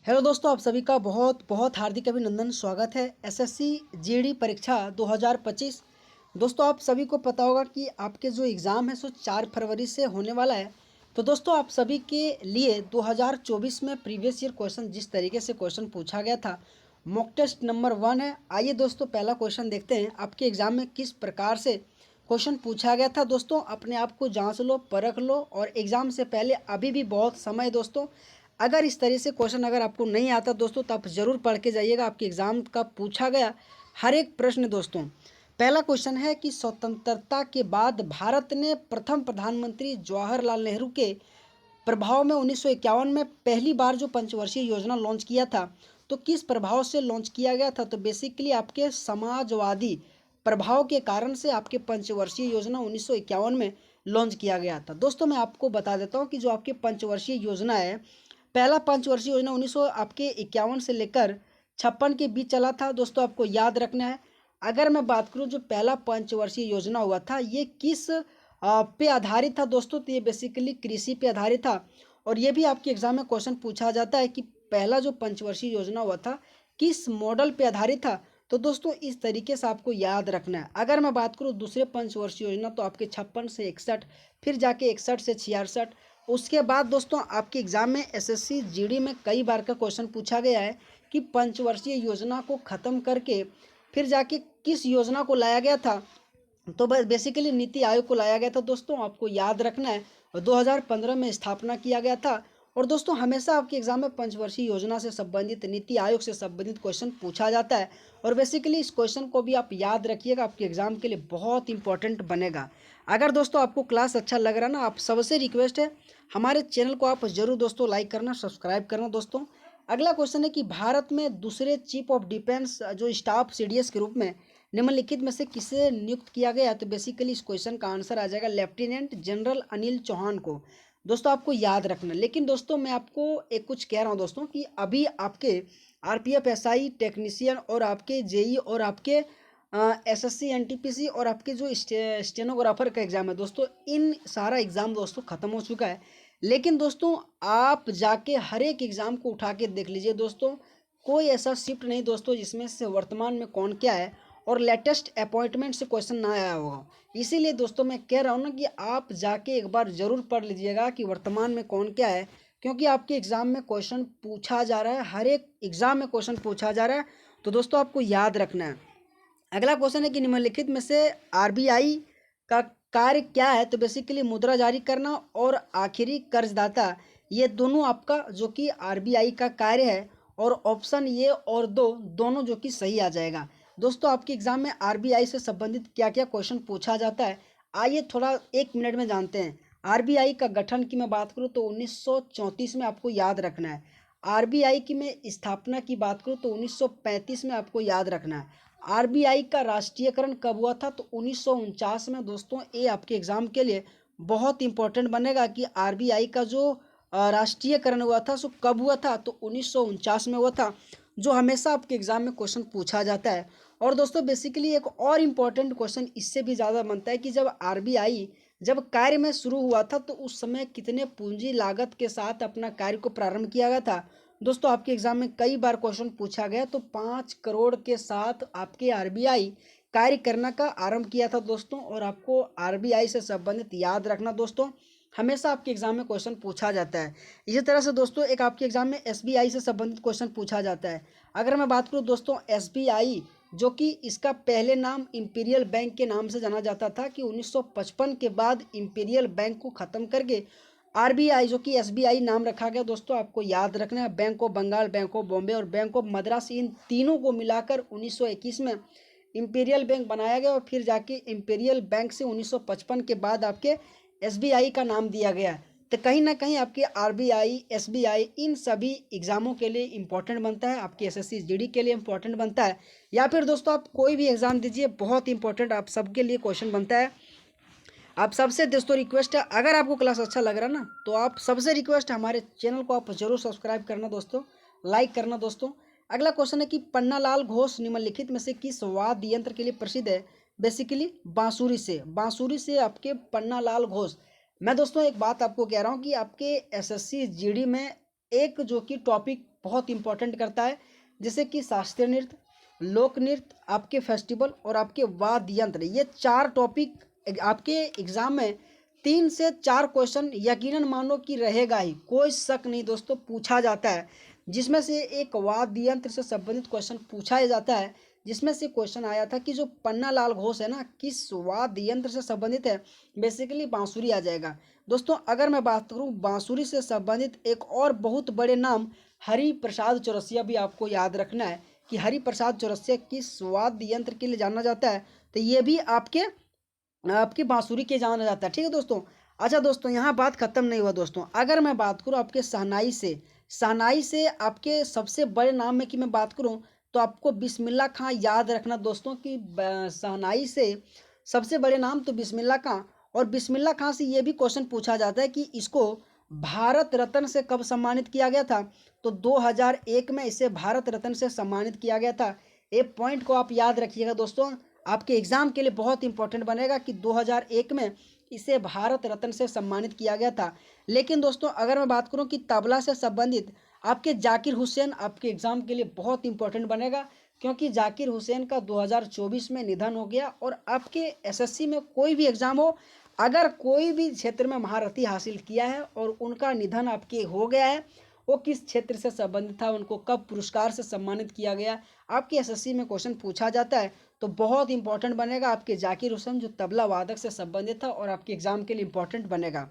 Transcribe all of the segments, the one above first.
Hello दोस्तों, आप सभी का बहुत बहुत हार्दिक अभिनंदन। स्वागत है एसएससी जीडी परीक्षा 2025। दोस्तों, आप सभी को पता होगा कि आपके जो एग्ज़ाम है सो 4 फरवरी से होने वाला है। तो दोस्तों, आप सभी के लिए 2024 में प्रीवियस ईयर क्वेश्चन जिस तरीके से क्वेश्चन पूछा गया था, मॉक टेस्ट नंबर 1 है। आइए दोस्तों, पहला क्वेश्चन देखते हैं आपके एग्ज़ाम में किस प्रकार से क्वेश्चन पूछा गया था। दोस्तों, अपने आप को जांच लो, परख लो, और एग्ज़ाम से पहले अभी भी बहुत समय है दोस्तों। अगर इस तरह से क्वेश्चन अगर आपको नहीं आता दोस्तों, तो आप ज़रूर पढ़ के जाइएगा। आपके एग्ज़ाम का पूछा गया हर एक प्रश्न दोस्तों। पहला क्वेश्चन है कि स्वतंत्रता के बाद भारत ने प्रथम प्रधानमंत्री जवाहरलाल नेहरू के प्रभाव में 1951 में पहली बार जो पंचवर्षीय योजना लॉन्च किया था, तो किस प्रभाव से लॉन्च किया गया था? तो बेसिकली आपके समाजवादी प्रभाव के कारण से आपके पंचवर्षीय योजना 1951 में लॉन्च किया गया था। दोस्तों, मैं आपको बता देता हूँ कि जो आपके पंचवर्षीय योजना है, पहला पंचवर्षीय योजना 1900 आपके 51 से लेकर 56 के बीच चला था। दोस्तों, आपको याद रखना है। अगर मैं बात करूं जो पहला पंचवर्षीय योजना हुआ था, ये किस पे आधारित था दोस्तों? तो ये बेसिकली कृषि पे आधारित था। और ये भी आपके एग्जाम में क्वेश्चन पूछा जाता है कि पहला जो पंचवर्षीय योजना हुआ था किस मॉडल पे आधारित था। तो दोस्तों, इस तरीके से आपको याद रखना है। अगर मैं बात करूं दूसरे पंचवर्षीय योजना, तो आपके 56 से 61, फिर जाके 61 से 66। उसके बाद दोस्तों, आपके एग्जाम में एसएससी जीडी में कई बार का क्वेश्चन पूछा गया है कि पंचवर्षीय योजना को ख़त्म करके फिर जाके किस योजना को लाया गया था। तो बस बेसिकली नीति आयोग को लाया गया था दोस्तों, आपको याद रखना है। और 2015 में स्थापना किया गया था। और दोस्तों, हमेशा आपके एग्जाम में पंचवर्षीय योजना से संबंधित, नीति आयोग से संबंधित क्वेश्चन पूछा जाता है। और बेसिकली इस क्वेश्चन को भी आप याद रखिएगा, आपके एग्जाम के लिए बहुत इंपॉर्टेंट बनेगा। अगर दोस्तों आपको क्लास अच्छा लग रहा ना, आप सबसे रिक्वेस्ट है हमारे चैनल को आप जरूर दोस्तों लाइक करना, सब्सक्राइब करना दोस्तों। अगला क्वेश्चन है कि भारत में दूसरे चीफ ऑफ डिफेंस जो स्टाफ सीडीएस के रूप में निम्नलिखित में से किसे नियुक्त किया गया? तो बेसिकली इस क्वेश्चन का आंसर आ जाएगा लेफ्टिनेंट जनरल अनिल चौहान को। दोस्तों, आपको याद रखना। लेकिन दोस्तों, मैं आपको एक कुछ कह रहा हूँ दोस्तों कि अभी आपके आरपीएफ एसआई टेक्नीशियन और आपके जेई और आपके एसएससी एनटीपीसी और आपके जो स्टेनोग्राफर का एग्ज़ाम है दोस्तों, इन सारा एग्ज़ाम दोस्तों ख़त्म हो चुका है। लेकिन दोस्तों, आप जाके हर एक एग्ज़ाम को उठा के देख लीजिए दोस्तों, कोई ऐसा शिफ्ट नहीं दोस्तों जिसमें से वर्तमान में कौन क्या है और लेटेस्ट अपॉइंटमेंट से क्वेश्चन ना आया होगा। इसीलिए दोस्तों, मैं कह रहा हूँ ना कि आप जाके एक बार ज़रूर पढ़ लीजिएगा कि वर्तमान में कौन क्या है, क्योंकि आपके एग्ज़ाम में क्वेश्चन पूछा जा रहा है, हर एक एग्ज़ाम में क्वेश्चन पूछा जा रहा है। तो दोस्तों, आपको याद रखना है। अगला क्वेश्चन है कि निम्नलिखित में से आरबीआई का कार्य क्या है? तो बेसिकली मुद्रा जारी करना और आखिरी कर्जदाता, ये दोनों आपका जो कि आरबीआई का कार्य है। और ऑप्शन ये और दो दोनों जो कि सही आ जाएगा। दोस्तों, आपके एग्जाम में आरबीआई से संबंधित क्या क्या क्वेश्चन पूछा जाता है, आइए थोड़ा एक मिनट में जानते हैं। आरबीआई का गठन की मैं बात करूँ तो 1934 में आपको याद रखना है। आरबीआई की मैं स्थापना की बात करूँ तो 1935 में आपको याद रखना है। आरबीआई का राष्ट्रीयकरण कब हुआ था? तो 1949 में। दोस्तों, ये आपके एग्जाम के लिए बहुत इंपॉर्टेंट बनेगा कि आरबीआई का जो राष्ट्रीयकरण हुआ था सो कब हुआ था? तो 1949 में हुआ था, जो हमेशा आपके एग्जाम में क्वेश्चन पूछा जाता है। और दोस्तों, बेसिकली एक और इम्पॉर्टेंट क्वेश्चन इससे भी ज़्यादा बनता है कि जब आरबीआई जब कार्य में शुरू हुआ था, तो उस समय कितने पूंजी लागत के साथ अपना कार्य को प्रारंभ किया गया था? दोस्तों, आपके एग्जाम में कई बार क्वेश्चन पूछा गया, तो 5 करोड़ के साथ आपके आरबीआई कार्य करना का आरंभ किया था दोस्तों। और आपको आरबीआई से संबंधित याद रखना दोस्तों, हमेशा आपके एग्जाम में क्वेश्चन पूछा जाता है। इसी तरह से दोस्तों, एक आपके एग्जाम में एसबीआई से संबंधित क्वेश्चन पूछा जाता है। अगर मैं बात करूं दोस्तों, एसबीआई जो कि इसका पहले नाम इंपीरियल बैंक के नाम से जाना जाता था, कि 1955 के बाद इंपीरियल बैंक को ख़त्म करके आरबीआई जो कि एसबीआई नाम रखा गया। दोस्तों, आपको याद रखना है, bank of Bengal, bank of Bombay और बैंक ऑफ मद्रास, इन तीनों को मिलाकर 1921 में इंपीरियल बैंक बनाया गया। और फिर जाके इंपीरियल बैंक से 1955 के बाद आपके एसबीआई का नाम दिया गया। तो कहीं ना कहीं आपके आरबीआई, एसबीआई इन सभी एग्जामों के लिए इंपॉर्टेंट बनता है, आपके एसएससी जीडी के लिए इंपॉर्टेंट बनता है, या फिर दोस्तों आप कोई भी एग्जाम दीजिए, बहुत इंपॉर्टेंट आप सबके लिए क्वेश्चन बनता है। आप सबसे दोस्तों रिक्वेस्ट है, अगर आपको क्लास अच्छा लग रहा है ना, तो आप सबसे रिक्वेस्ट है हमारे चैनल को आप जरूर सब्सक्राइब करना दोस्तों, लाइक करना दोस्तों। अगला क्वेश्चन है कि पन्नालाल घोष निम्नलिखित में से किस वाद्य यंत्र के लिए प्रसिद्ध है? बेसिकली बांसुरी से आपके पन्नालाल घोष। मैं दोस्तों एक बात आपको कह रहा हूँ कि आपके एसएससी जीडी में एक जो कि टॉपिक बहुत इंपॉर्टेंट करता है, जैसे कि शास्त्रीय नृत्य, लोक नृत्य, आपके फेस्टिवल और आपके वाद्य यंत्र। ये 4 टॉपिक आपके एग्जाम में 3 से 4 क्वेश्चन यकीनन मानो कि रहेगा ही, कोई शक नहीं दोस्तों, पूछा जाता है। जिसमें से एक वाद्य यंत्र से संबंधित क्वेश्चन पूछा जाता है, जिसमें से क्वेश्चन आया था कि जो पन्नालाल घोष है ना, किस वाद्य यंत्र से संबंधित है। बेसिकली बांसुरी आ जाएगा दोस्तों। अगर मैं बात करूं बांसुरी से संबंधित एक और बहुत बड़े नाम हरि प्रसाद चौरसिया भी आपको याद रखना है कि हरि प्रसाद चौरसिया किस वाद्य यंत्र के लिए जाना जाता है, तो ये भी आपके आपकी बांसुरी के जाना जाता है। ठीक है दोस्तों। अच्छा दोस्तों, यहाँ बात खत्म नहीं हुआ दोस्तों। अगर मैं बात करूँ आपके शहनाई से आपके सबसे बड़े नाम में कि मैं बात करूँ, तो आपको बिस्मिल्लाह खां याद रखना दोस्तों कि शहनाई से सबसे बड़े नाम तो बिस्मिल्लाह खां। और बिस्मिल्लाह खां से ये भी क्वेश्चन पूछा जाता है कि इसको भारत रत्न से कब सम्मानित किया गया था, तो 2001 में इसे भारत रत्न से सम्मानित किया गया था। एक पॉइंट को आप याद रखिएगा दोस्तों, आपके एग्जाम के लिए बहुत इंपॉर्टेंट बनेगा कि 2001 में इसे भारत रत्न से सम्मानित किया गया था। लेकिन दोस्तों अगर मैं बात करूं कि तबला से संबंधित आपके जाकिर हुसैन आपके एग्जाम के लिए बहुत इंपॉर्टेंट बनेगा, क्योंकि जाकिर हुसैन का 2024 में निधन हो गया। और आपके एसएससी में कोई भी एग्जाम हो, अगर कोई भी क्षेत्र में महारथी हासिल किया है और उनका निधन आपके हो गया है, वो किस क्षेत्र से संबंधित था, उनको कब पुरस्कार से सम्मानित किया गया, आपके एसएससी में क्वेश्चन पूछा जाता है। तो बहुत इंपॉर्टेंट बनेगा आपके जाकिर हुसैन जो तबला वादक से संबंधित था और आपके एग्जाम के लिए इंपॉर्टेंट बनेगा।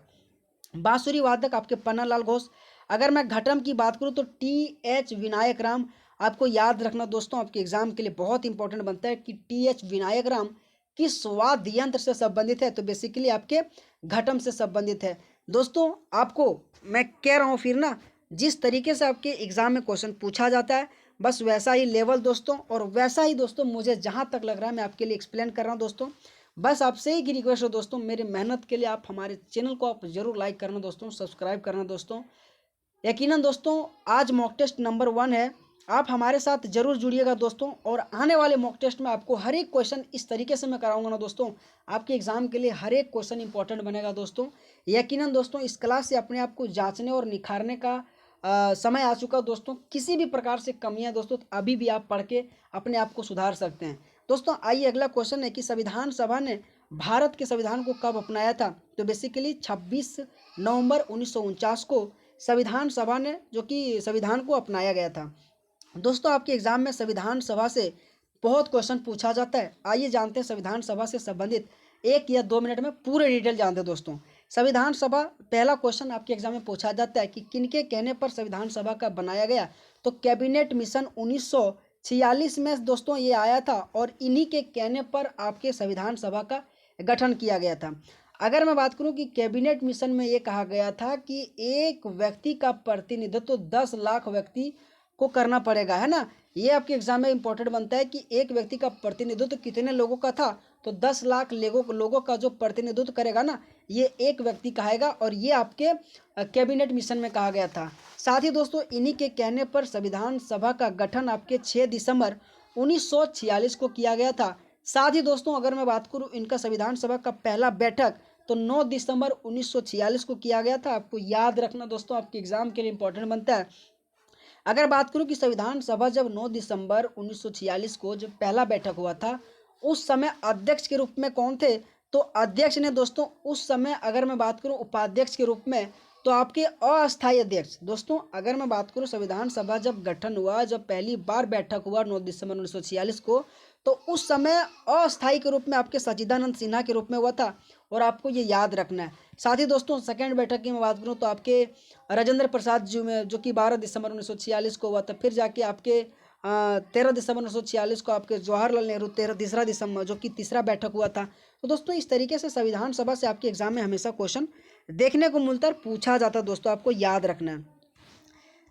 बांसुरी वादक आपके पन्नालाल घोष। अगर मैं घटम की बात करूं तो टी.एच. विनायक राम आपको याद रखना दोस्तों, आपके एग्जाम के लिए बहुत इंपॉर्टेंट बनता है कि टी.एच. विनायक राम किस वाद्य यंत्र से संबंधित है, तो बेसिकली आपके घटम से संबंधित है। दोस्तों आपको मैं कह रहा हूँ फिर ना, जिस तरीके से आपके एग्जाम में क्वेश्चन पूछा जाता है बस वैसा ही लेवल दोस्तों, और वैसा ही दोस्तों मुझे जहाँ तक लग रहा है मैं आपके लिए एक्सप्लेन कर रहा हूँ दोस्तों। बस आपसे ही रिक्वेस्ट है दोस्तों, मेरी मेहनत के लिए आप हमारे चैनल को आप जरूर लाइक करना दोस्तों, सब्सक्राइब करना दोस्तों। यकीनन दोस्तों आज मॉक टेस्ट नंबर 1 है, आप हमारे साथ जरूर जुड़िएगा दोस्तों। और आने वाले मॉक टेस्ट में आपको हर एक क्वेश्चन इस तरीके से मैं कराऊंगा ना दोस्तों, आपके एग्जाम के लिए हर एक क्वेश्चन इंपॉर्टेंट बनेगा दोस्तों। यकीनन दोस्तों इस क्लास से अपने आप को जांचने और निखारने का समय आ चुका दोस्तों। किसी भी प्रकार से कमियां दोस्तों तो अभी भी आप पढ़ के अपने आप को सुधार सकते हैं दोस्तों। आइए अगला क्वेश्चन है कि संविधान सभा ने भारत के संविधान को कब अपनाया था, तो बेसिकली 26 नवंबर 1949 को संविधान सभा ने जो कि संविधान को अपनाया गया था दोस्तों। आपके एग्जाम में संविधान सभा से बहुत क्वेश्चन पूछा जाता है। आइए जानते हैं संविधान सभा से संबंधित 1 या 2 मिनट में पूरे डिटेल जानते हैं दोस्तों। संविधान सभा पहला क्वेश्चन आपके एग्जाम में पूछा जाता है कि किनके कहने पर संविधान सभा का बनाया गया, तो कैबिनेट मिशन 1946 में दोस्तों ये आया था और इन्हीं के कहने पर आपके संविधान सभा का गठन किया गया था। अगर मैं बात करूं कि कैबिनेट मिशन में ये कहा गया था कि एक व्यक्ति का प्रतिनिधित्व 10 लाख व्यक्ति को करना पड़ेगा, है ना। ये आपके एग्जाम में इंपॉर्टेंट बनता है कि एक व्यक्ति का प्रतिनिधित्व कितने लोगों का था, तो 10 लाख लोगों का जो प्रतिनिधित्व करेगा ना, ये एक व्यक्ति कहेगा। और ये आपके कैबिनेट मिशन में कहा गया था। साथ ही दोस्तों इन्हीं के कहने पर संविधान सभा का गठन आपके 6 दिसंबर 1946 को किया गया था। साथ ही दोस्तों अगर मैं बात करूं इनका संविधान सभा का पहला बैठक तो 9 दिसंबर 1946 को किया गया था। आपको याद रखना दोस्तों, आपके एग्जाम के लिए इंपॉर्टेंट बनता है। अगर बात करूं कि संविधान सभा जब 9 दिसंबर 1946 को जब पहला बैठक हुआ था, उस समय अध्यक्ष के रूप में कौन थे, तो अध्यक्ष ने दोस्तों उस समय अगर मैं बात करूं उपाध्यक्ष के रूप में तो आपके अस्थायी अध्यक्ष। दोस्तों अगर मैं बात करूं संविधान सभा जब गठन हुआ, जब पहली बार बैठक हुआ 9 दिसंबर 1946 को, तो उस समय अस्थायी के रूप में आपके सच्चिदानंद सिन्हा के रूप में हुआ था, और आपको ये याद रखना है। साथ ही दोस्तों सेकंड बैठक की मैं बात करूं तो आपके राजेंद्र प्रसाद जी में जो कि 12 दिसंबर 1946 को हुआ था। फिर जाके आपके 13 दिसंबर 1946 को आपके जवाहरलाल नेहरू तीसरा दिसंबर जो कि तीसरा बैठक हुआ था। तो दोस्तों इस तरीके से संविधान सभा से आपके एग्जाम में हमेशा क्वेश्चन देखने को मिलता है, पूछा जाता है दोस्तों, आपको याद रखना है।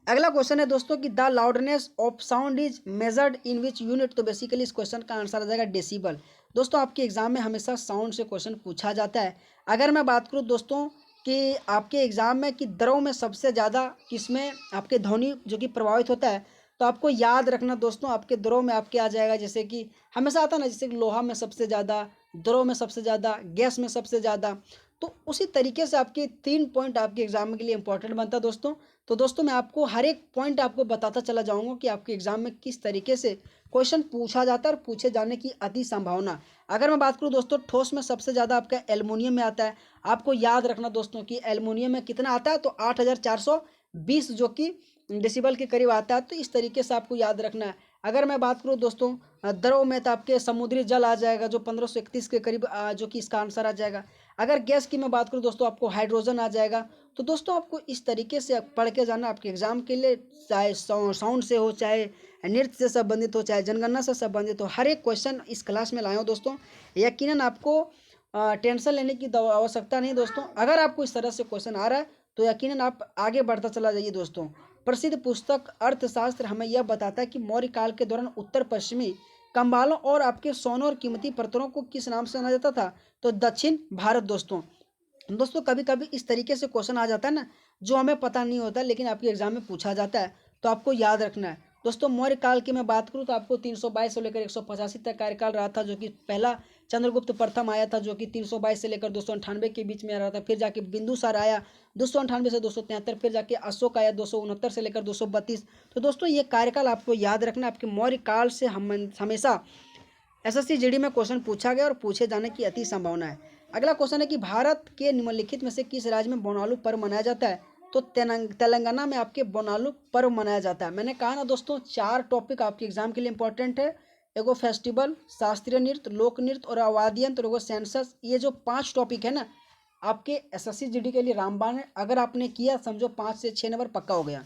अगला क्वेश्चन है दोस्तों कि the loudness of sound is measured in which unit, तो बेसिकली इस क्वेश्चन का आंसर आ जाएगा डेसिबल। दोस्तों आपके एग्जाम में हमेशा साउंड से क्वेश्चन पूछा जाता है। अगर मैं बात करूं दोस्तों कि आपके एग्जाम में कि दरों में सबसे ज़्यादा किसमें आपके ध्वनि जो कि प्रभावित होता है, तो आपको याद रखना दोस्तों आपके दरों में आपके आ जाएगा, जैसे कि हमेशा आता ना, जैसे कि लोहा में सबसे ज़्यादा, दरों में सबसे ज़्यादा, गैस में सबसे ज़्यादा। तो उसी तरीके से आपके 3 पॉइंट आपके एग्जाम के लिए इंपॉर्टेंट बनता है दोस्तों। तो दोस्तों मैं आपको हर एक पॉइंट आपको बताता चला जाऊंगा कि आपके एग्जाम में किस तरीके से क्वेश्चन पूछा जाता है और पूछे जाने की अति संभावना। अगर मैं बात करूं दोस्तों, ठोस में सबसे ज़्यादा आपका एल्युमिनियम में आता है। आपको याद रखना दोस्तों कि एल्युमिनियम में कितना आता है, तो 8420 जो कि डेसिबल के करीब आता है। तो इस तरीके से आपको याद रखना है। अगर मैं बात करूं दोस्तों द्रव में, तो आपके समुद्री जल आ जाएगा जो 1531 के करीब जो कि इसका आंसर आ जाएगा। अगर गैस की मैं बात करूं दोस्तों, आपको हाइड्रोजन आ जाएगा। तो दोस्तों आपको इस तरीके से पढ़ के जाना आपके एग्जाम के लिए, चाहे साउंड से हो, चाहे नृत्य से संबंधित हो, चाहे जनगणना से संबंधित हो, हर एक क्वेश्चन इस क्लास में लाया हूँ दोस्तों। यकीनन आपको टेंशन लेने की आवश्यकता नहीं दोस्तों। अगर आपको इस तरह से क्वेश्चन आ रहा है तो यकीनन आप आगे बढ़ता चला जाइए दोस्तों। प्रसिद्ध पुस्तक अर्थशास्त्र हमें यह बताता है कि मौर्य काल के दौरान उत्तर पश्चिमी कंबालों और आपके सोनों और कीमती पत्थरों को किस नाम से जाना जाता था, तो दक्षिण भारत दोस्तों। दोस्तों कभी कभी इस तरीके से क्वेश्चन आ जाता है ना, जो हमें पता नहीं होता लेकिन आपके एग्जाम में पूछा जाता है, तो आपको याद रखना है दोस्तों। मौर्य काल की मैं बात करूं तो आपको 322 से लेकर 185 तक कार्यकाल रहा था, जो कि पहला चंद्रगुप्त प्रथम आया था, जो कि 322 से लेकर 298 के बीच में आ रहा था। फिर जाके बिंदुसार आया 298 से 273, फिर जाके अशोक आया 269 से लेकर 232। तो दोस्तों ये कार्यकाल आपको याद रखना। आपके मौर्य काल से हम हमेशा एसएससी जीडी में क्वेश्चन पूछा गया और पूछे जाने की अति संभावना है। अगला क्वेश्चन है कि भारत के निम्नलिखित में से किस राज्य में बोनालू पर्व मनाया जाता है, तो तेलंगाना में आपके बोनालू पर्व मनाया जाता है। मैंने कहा ना दोस्तों, 4 टॉपिक आपके एग्जाम के लिए इंपॉर्टेंट है। एगो फेस्टिवल, शास्त्रीय नृत्य, लोक नृत्य और वाद्य यंत्र, एगो सेंसस। ये जो 5 टॉपिक है ना आपके एसएससी जीडी के लिए रामबाण है। अगर आपने किया समझो 5 से 6 नंबर पक्का हो गया।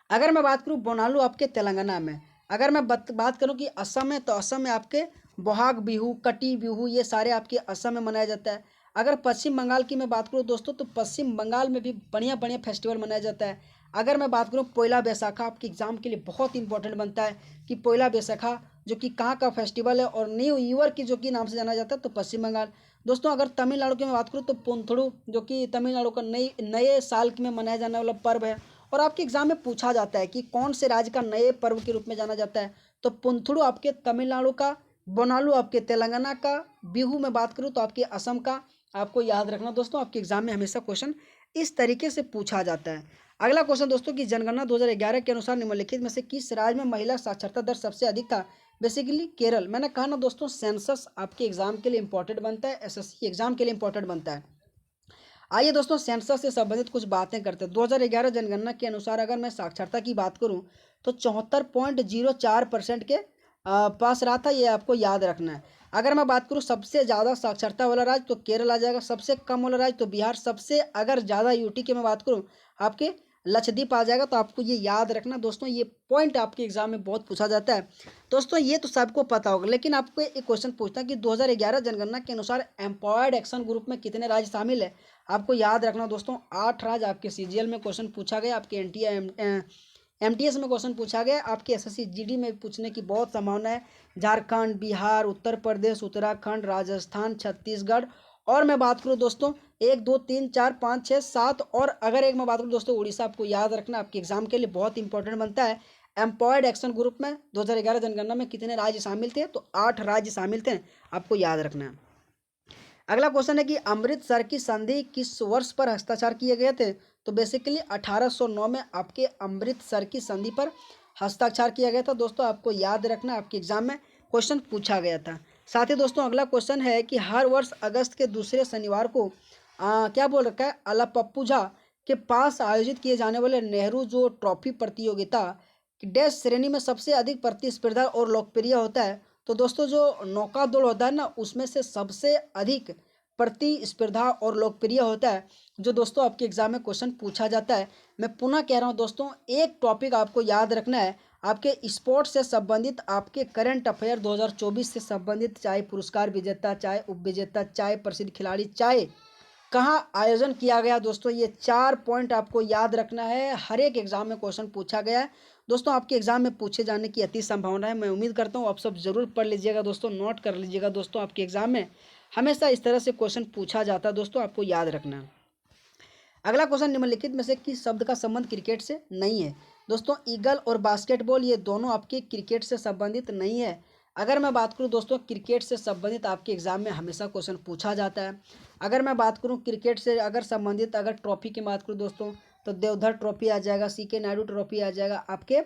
अगर मैं बात करूँ बोनालू आपके तेलंगाना में, अगर मैं बात करूँ कि असम में, तो असम में आपके बोहाग बिहू, कटी बिहू, ये सारे आपके असम में मनाया जाता है। अगर पश्चिम बंगाल की मैं बात करूँ दोस्तों, तो पश्चिम बंगाल में भी बढ़िया बढ़िया फेस्टिवल मनाया जाता है। अगर मैं बात करूँ पोइला बैसाखा, आपके एग्जाम के लिए बहुत इंपॉर्टेंट बनता है कि पोइला बैसाखा जो कि कहाँ का फेस्टिवल है और न्यू ईयर की जो कि नाम से जाना जाता है, तो पश्चिम बंगाल। दोस्तों अगर तमिलनाडु की मैं बात करूँ तो पुंथड़ू, जो कि तमिलनाडु का नए साल में मनाया जाने वाला पर्व है। और आपके एग्जाम में पूछा जाता है कि कौन से राज्य का नए पर्व के रूप में जाना जाता है, तो पुंथड़ू आपके तमिलनाडु का, बोनालू आपके तेलंगाना का, बिहू में बात करूँ तो आपके असम का। आपको याद रखना दोस्तों, आपके एग्जाम में हमेशा क्वेश्चन इस तरीके से पूछा जाता है। अगला क्वेश्चन दोस्तों कि जनगणना 2011 के अनुसार निम्नलिखित में से किस राज्य में महिला साक्षरता दर सबसे अधिक था, बेसिकली केरल। मैंने कहा ना दोस्तों, सेंसस आपके एग्जाम के लिए इंपॉर्टेंट बनता है, एसएससी एग्जाम के लिए इंपॉर्टेंट बनता है। आइए दोस्तों सेंसस से संबंधित कुछ बातें करते हैं। 2011 जनगणना के अनुसार अगर मैं साक्षरता की बात करूं तो 74.04% के पास रहा था, ये आपको याद रखना है। अगर मैं बात करूं सबसे ज़्यादा साक्षरता वाला राज्य तो केरल आ जाएगा, सबसे कम वाला राज्य तो बिहार, सबसे अगर ज़्यादा यूटी की मैं बात करूं आपके लक्षद्वीप आ जाएगा। तो आपको ये याद रखना दोस्तों, ये पॉइंट आपके एग्जाम में बहुत पूछा जाता है दोस्तों। ये तो सबको पता होगा, लेकिन आपको एक क्वेश्चन पूछता है कि 2011 जनगणना के अनुसार एम्पॉवर्ड एक्शन ग्रुप में कितने राज्य शामिल है। आपको याद रखना दोस्तों, 8 राज्य आपके सीजीएल में क्वेश्चन पूछा गया, आपके एमटीएस में क्वेश्चन पूछा गया, आपके एसएससी जीडी में पूछने की बहुत संभावना है। झारखंड, बिहार, उत्तर प्रदेश, उत्तराखंड, राजस्थान, छत्तीसगढ़, और मैं बात करूं दोस्तों 1 2 3 4 5 6 7, और अगर एक मैं बात करूं दोस्तों उड़ीसा। आपको याद रखना, आपके एग्जाम के लिए बहुत इंपॉर्टेंट बनता है। एम्पॉवर्ड एक्शन ग्रुप में 2011 जनगणना में कितने राज्य शामिल थे, तो 8 राज्य शामिल थे, आपको याद रखना है। अगला क्वेश्चन है कि अमृतसर की संधि किस वर्ष पर हस्ताक्षर किए गए थे, तो बेसिकली 1809 में आपके अमृतसर की संधि पर हस्ताक्षर किया गया था दोस्तों। आपको याद रखना, आपके एग्जाम में क्वेश्चन पूछा गया था। साथ ही दोस्तों अगला क्वेश्चन है कि हर वर्ष अगस्त के दूसरे शनिवार को क्या बोल रखा है, अलापप्पुझा के पास आयोजित किए जाने वाले नेहरू जो ट्रॉफी प्रतियोगिता डैश श्रेणी में सबसे अधिक प्रतिस्पर्धा और लोकप्रिय होता है। तो दोस्तों जो नौका दौड़ होता है ना, उसमें से सबसे अधिक प्रतिस्पर्धा और लोकप्रिय होता है, जो दोस्तों आपके एग्जाम में क्वेश्चन पूछा जाता है। मैं पुनः कह रहा हूं दोस्तों, एक टॉपिक आपको याद रखना है, आपके स्पोर्ट्स से संबंधित, आपके करंट अफेयर 2024 से संबंधित, चाहे पुरस्कार विजेता, चाहे उपविजेता, चाहे प्रसिद्ध खिलाड़ी, चाहे कहाँ आयोजन किया गया दोस्तों, ये 4 पॉइंट आपको याद रखना है। हर एक एग्जाम में क्वेश्चन पूछा गया है दोस्तों, आपके एग्जाम में पूछे जाने की अति संभावना है। मैं उम्मीद करता हूँ आप सब जरूर पढ़ लीजिएगा दोस्तों, नोट कर लीजिएगा दोस्तों। आपके एग्जाम में हमेशा इस तरह से क्वेश्चन पूछा जाता है दोस्तों, आपको याद रखना है। अगला क्वेश्चन निम्नलिखित में से किस शब्द का संबंध क्रिकेट से नहीं है, दोस्तों ईगल और बास्केटबॉल ये दोनों आपके क्रिकेट से संबंधित नहीं है। अगर मैं बात करूं दोस्तों क्रिकेट से संबंधित आपके एग्जाम में हमेशा क्वेश्चन पूछा जाता है। अगर मैं बात करूं क्रिकेट से अगर संबंधित अगर ट्रॉफी की बात करूं दोस्तों, तो देवधर ट्रॉफी आ जाएगा, सीके नायडू ट्रॉफी आ जाएगा आपके,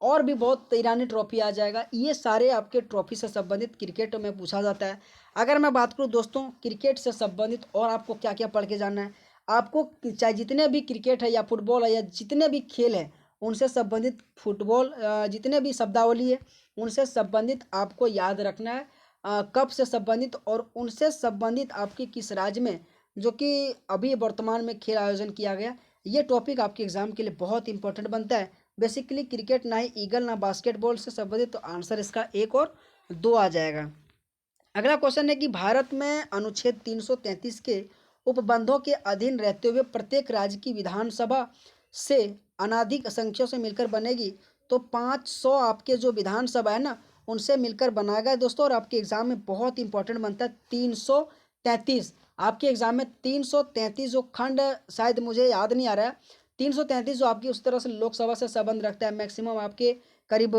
और भी बहुत ईरानी ट्रॉफी आ जाएगा। ये सारे आपके ट्रॉफी से संबंधित क्रिकेट में पूछा जाता है। अगर मैं बात करूं दोस्तों क्रिकेट से संबंधित और आपको क्या क्या पढ़ के जानना है, आपको चाहे जितने भी क्रिकेट है या फुटबॉल है या जितने भी खेल है उनसे संबंधित फुटबॉल जितने भी शब्दावली है उनसे संबंधित आपको याद रखना है। कब से संबंधित और उनसे संबंधित आपके किस राज्य में जो कि अभी वर्तमान में खेल आयोजन किया गया, ये टॉपिक आपके एग्जाम के लिए बहुत इंपॉर्टेंट बनता है। बेसिकली क्रिकेट ना ही ईगल ना बास्केटबॉल से संबंधित, तो आंसर इसका 1 और 2 आ जाएगा। अगला क्वेश्चन है कि भारत में अनुच्छेद 333 के उपबंधों के अधीन रहते हुए प्रत्येक राज्य की विधानसभा से अनाधिक संख्या से मिलकर बनेगी, तो 500 आपके जो विधानसभा है ना उनसे मिलकर बनाया गया है दोस्तों। और आपके एग्जाम में बहुत इंपॉर्टेंट बनता है 333, आपके एग्जाम में 333 जो खंड, शायद मुझे याद नहीं आ रहा है, 333 जो आपकी उस तरह से लोकसभा से संबंध रखता है। मैक्सिमम आपके करीब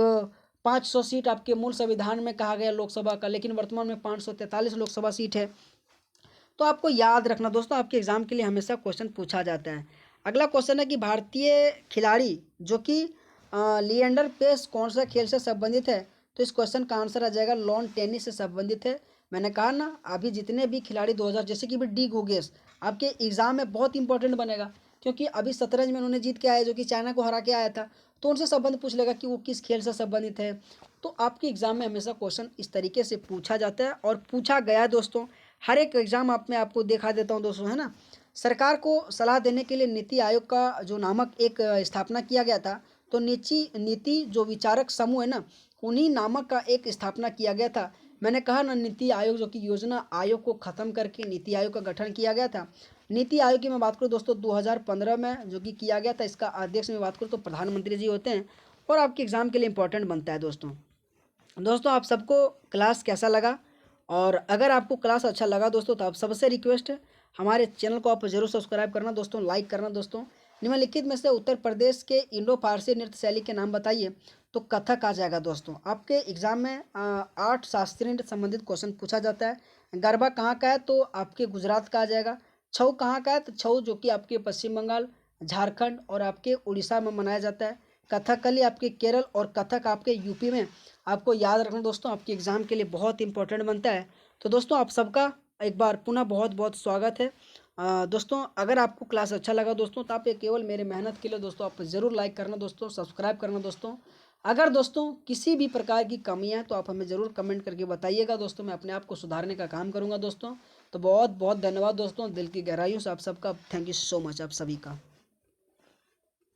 500 सीट आपके मूल संविधान में कहा गया लोकसभा का, लेकिन वर्तमान में 543 लोकसभा सीट है। तो आपको याद रखना दोस्तों, आपके एग्जाम के लिए हमेशा क्वेश्चन पूछा जाता है। अगला क्वेश्चन है कि भारतीय खिलाड़ी जो कि लिएंडर पेस कौन सा खेल से संबंधित है, तो इस क्वेश्चन का आंसर आ जाएगा लॉन टेनिस से संबंधित है। मैंने कहा ना अभी जितने भी खिलाड़ी 2000 जैसे कि भी डी गोगेस आपके एग्जाम में बहुत इंपॉर्टेंट बनेगा, क्योंकि अभी शतरंज में उन्होंने जीत के आया जो कि चाइना को हरा के आया था, तो उनसे संबंध पूछ लेगा कि वो किस खेल से संबंधित है। तो आपके एग्जाम में हमेशा क्वेश्चन इस तरीके से पूछा जाता है और पूछा गया है दोस्तों। हर एक एग्जाम आप में आपको दिखा देता हूँ दोस्तों, है ना। सरकार को सलाह देने के लिए नीति आयोग का जो नामक एक स्थापना किया गया था, तो नीति जो विचारक समूह है ना उन्हीं नामक का एक स्थापना किया गया था। मैंने कहा ना नीति आयोग जो कि योजना आयोग को ख़त्म करके नीति आयोग का गठन किया गया था। नीति आयोग की मैं बात करूँ दोस्तों 2015 में जो कि किया गया था, इसका अध्यक्ष में बात करूँ तो प्रधानमंत्री जी होते हैं, और आपके एग्ज़ाम के लिए इंपॉर्टेंट बनता है दोस्तों। दोस्तों आप सबको क्लास कैसा लगा, और अगर आपको क्लास अच्छा लगा दोस्तों तो आप सबसे रिक्वेस्ट है हमारे चैनल को आप जरूर सब्सक्राइब करना दोस्तों, लाइक करना दोस्तों। निम्नलिखित में से उत्तर प्रदेश के इंडो फारसी नृत्य शैली के नाम बताइए, तो कथक आ जाएगा दोस्तों। आपके एग्जाम में 8 शास्त्रीय नृत्य संबंधित क्वेश्चन पूछा जाता है। गरबा कहाँ का है, तो आपके गुजरात का आ जाएगा। छऊ कहाँ का है, तो छऊ जो कि आपके पश्चिम बंगाल, झारखंड और आपके उड़ीसा में मनाया जाता है। कथकली आपके केरल और कथक आपके यूपी में। आपको याद रखना दोस्तों, आपके एग्ज़ाम के लिए बहुत इंपॉर्टेंट बनता है। तो दोस्तों आप सबका एक बार पुनः बहुत बहुत स्वागत है। दोस्तों अगर आपको क्लास अच्छा लगा दोस्तों तो आप ये केवल मेरे मेहनत के लिए दोस्तों आप ज़रूर लाइक करना दोस्तों, सब्सक्राइब करना दोस्तों। अगर दोस्तों किसी भी प्रकार की कमी है तो आप हमें ज़रूर कमेंट करके बताइएगा दोस्तों, मैं अपने आप को सुधारने का काम करूँगा दोस्तों। तो बहुत बहुत धन्यवाद दोस्तों, दिल की गहराइयों से आप सबका थैंक यू सो मच आप सभी का।